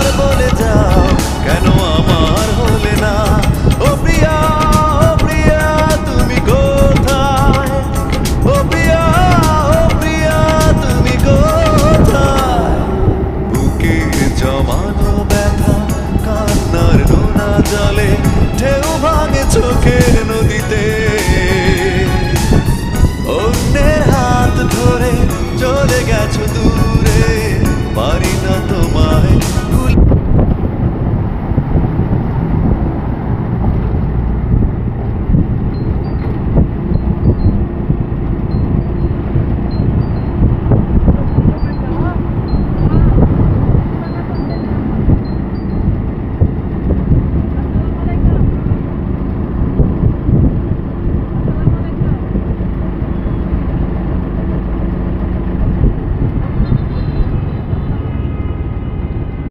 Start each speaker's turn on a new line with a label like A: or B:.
A: একবার বলে যাও কেন আমার হলে না। ও প্রিয়া, ও প্রিয়া তুমি কোথায়? ও প্রিয়া, ও প্রিয়া তুমি কোথায়? বুকে জমানো ব্যথা কান্নার নোনা জলে